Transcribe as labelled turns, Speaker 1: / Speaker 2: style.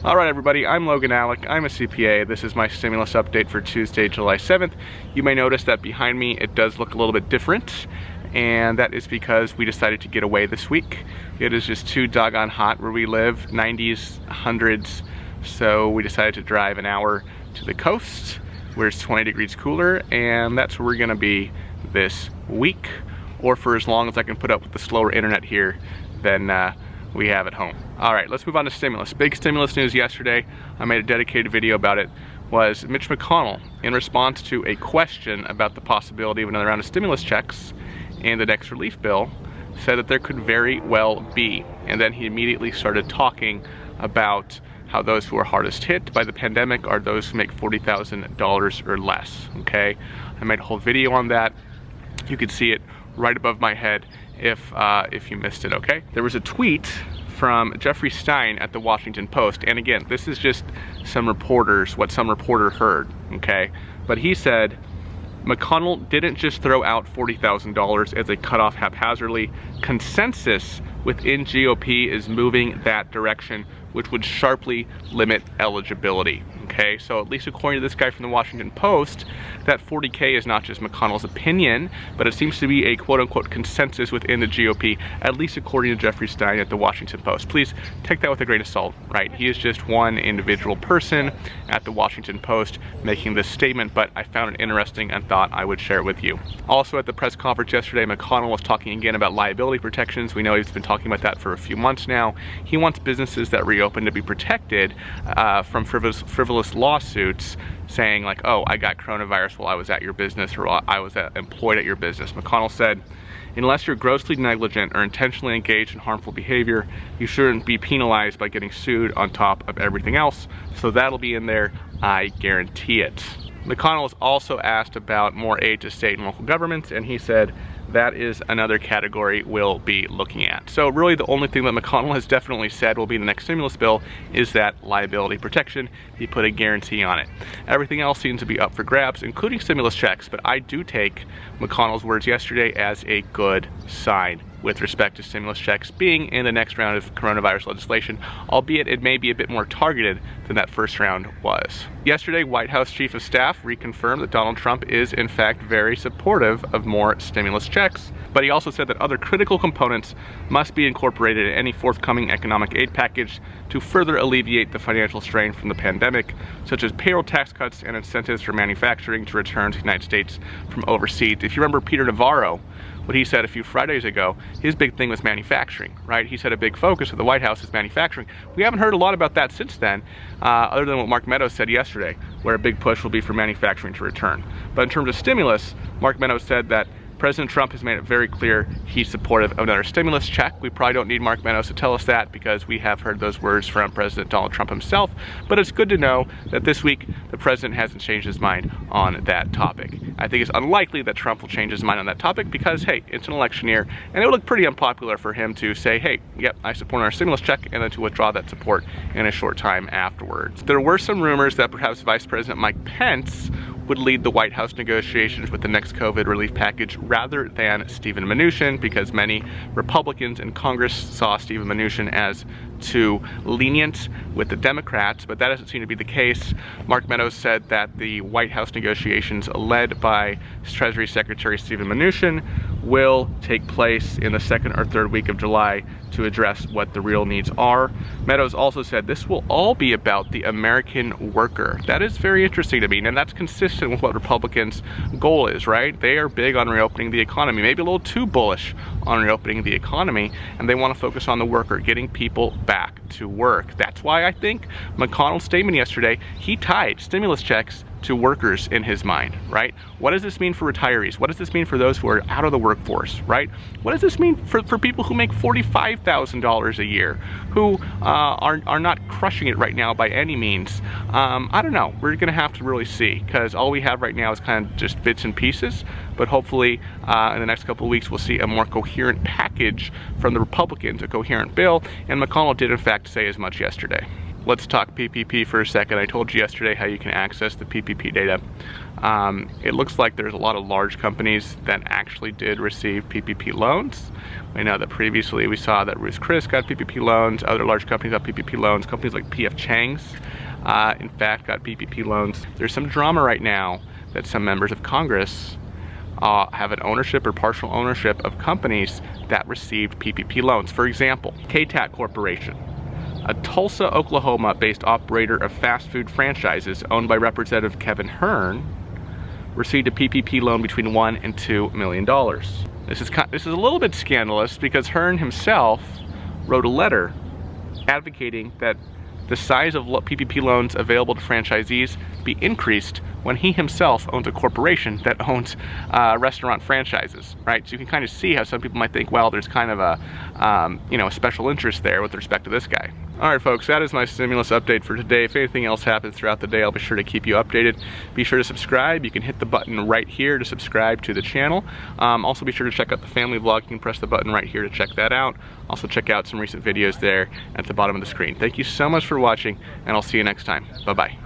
Speaker 1: Alright everybody, I'm Logan Allec, I'm a CPA. This is my stimulus update for Tuesday, July 7th. You may notice that behind me it does look a little bit different, and that is because we decided to get away this week. It is just too doggone hot where we live, 90s, 100s, so we decided to drive an hour to the coast where it's 20 degrees cooler, and that's where we're gonna be this week, or for as long as I can put up with the slower internet here than we have at home. All right, let's move on to stimulus. Big stimulus news yesterday, I made a dedicated video about it, was Mitch McConnell, in response to a question about the possibility of another round of stimulus checks and the next relief bill, said that there could very well be. And then he immediately started talking about how those who are hardest hit by the pandemic are those who make $40,000 or less, okay? I made a whole video on that. You can see it right above my head if you missed it, okay? There was a tweet from Jeffrey Stein at the Washington Post, and again, this is just what some reporter heard, okay? But he said, McConnell didn't just throw out $40,000 as a cutoff haphazardly. Consensus within GOP is moving that direction, which would sharply limit eligibility. Okay, so at least according to this guy from the Washington Post, that 40K is not just McConnell's opinion, but it seems to be a quote-unquote consensus within the GOP, at least according to Jeffrey Stein at the Washington Post. Please take that with a grain of salt, right? He is just one individual person at the Washington Post making this statement, but I found it interesting and thought I would share it with you. Also at the press conference yesterday, McConnell was talking again about liability protections. We know he's been talking about that for a few months now. He wants businesses that reopen to be protected from frivolous lawsuits saying like, oh, I got coronavirus while I was at your business, or I was employed at your business. McConnell said, unless you're grossly negligent or intentionally engaged in harmful behavior, you shouldn't be penalized by getting sued on top of everything else. So that'll be in there, I guarantee it. McConnell was also asked about more aid to state and local governments, and he said that is another category we'll be looking at. So really the only thing that McConnell has definitely said will be the next stimulus bill is that liability protection. He put a guarantee on it. Everything else seems to be up for grabs, including stimulus checks, but I do take McConnell's words yesterday as a good sign with respect to stimulus checks being in the next round of coronavirus legislation, albeit it may be a bit more targeted than that first round was. Yesterday, White House Chief of Staff reconfirmed that Donald Trump is in fact very supportive of more stimulus checks, but he also said that other critical components must be incorporated in any forthcoming economic aid package to further alleviate the financial strain from the pandemic, such as payroll tax cuts and incentives for manufacturing to return to the United States from overseas. If you remember Peter Navarro, what he said a few Fridays ago, his big thing was manufacturing, right? He said a big focus of the White House is manufacturing. We haven't heard a lot about that since then, other than what Mark Meadows said yesterday, where a big push will be for manufacturing to return. But in terms of stimulus, Mark Meadows said that President Trump has made it very clear he's supportive of another stimulus check. We probably don't need Mark Meadows to tell us that because we have heard those words from President Donald Trump himself, but it's good to know that this week the president hasn't changed his mind on that topic. I think it's unlikely that Trump will change his mind on that topic because, hey, it's an election year and it would look pretty unpopular for him to say, hey, yep, I support our stimulus check, and then to withdraw that support in a short time afterwards. There were some rumors that perhaps Vice President Mike Pence would lead the White House negotiations with the next COVID relief package rather than Steven Mnuchin, because many Republicans in Congress saw Steven Mnuchin as too lenient with the Democrats, but that doesn't seem to be the case. Mark Meadows said that the White House negotiations led by Treasury Secretary Steven Mnuchin will take place in the second or third week of July to address what the real needs are. Meadows also said this will all be about the American worker. That is very interesting to me, and that's consistent with what Republicans' goal is, right? They are big on reopening the economy, maybe a little too bullish on reopening the economy, and they want to focus on the worker, getting people back to work. That's why I think McConnell's statement yesterday, he tied stimulus checks to workers in his mind, right? What does this mean for retirees? What does this mean for those who are out of the workforce, right? What does this mean for people who make $45,000 a year, who are not crushing it right now by any means? I don't know. We're gonna have to really see, because all we have right now is kind of just bits and pieces, but hopefully in the next couple of weeks we'll see a more coherent package from the Republicans, a coherent bill, and McConnell did in fact say as much yesterday. let's talk PPP for a second. I told you yesterday how you can access the PPP data. It looks like there's a lot of large companies that actually did receive PPP loans. I know that previously we saw that Ruth Chris got PPP loans, other large companies got PPP loans, companies like PF Chang's in fact got PPP loans. There's some drama right now that some members of Congress have an ownership or partial ownership of companies that received PPP loans. For example, KTAC Corporation, a Tulsa, Oklahoma-based operator of fast food franchises owned by Representative Kevin Hern, received a PPP loan between $1 and $2 million. This is a little bit scandalous because Hern himself wrote a letter advocating that the size of PPP loans available to franchisees be increased when he himself owns a corporation that owns restaurant franchises, right? So you can kind of see how some people might think, well, there's kind of a, you know, a special interest there with respect to this guy. All right, folks, that is my stimulus update for today. If anything else happens throughout the day, I'll be sure to keep you updated. Be sure to subscribe. You can hit the button right here to subscribe to the channel. Also, be sure to check out the family vlog. You can press the button right here to check that out. Also, check out some recent videos there at the bottom of the screen. Thank you so much for watching, and I'll see you next time. Bye-bye.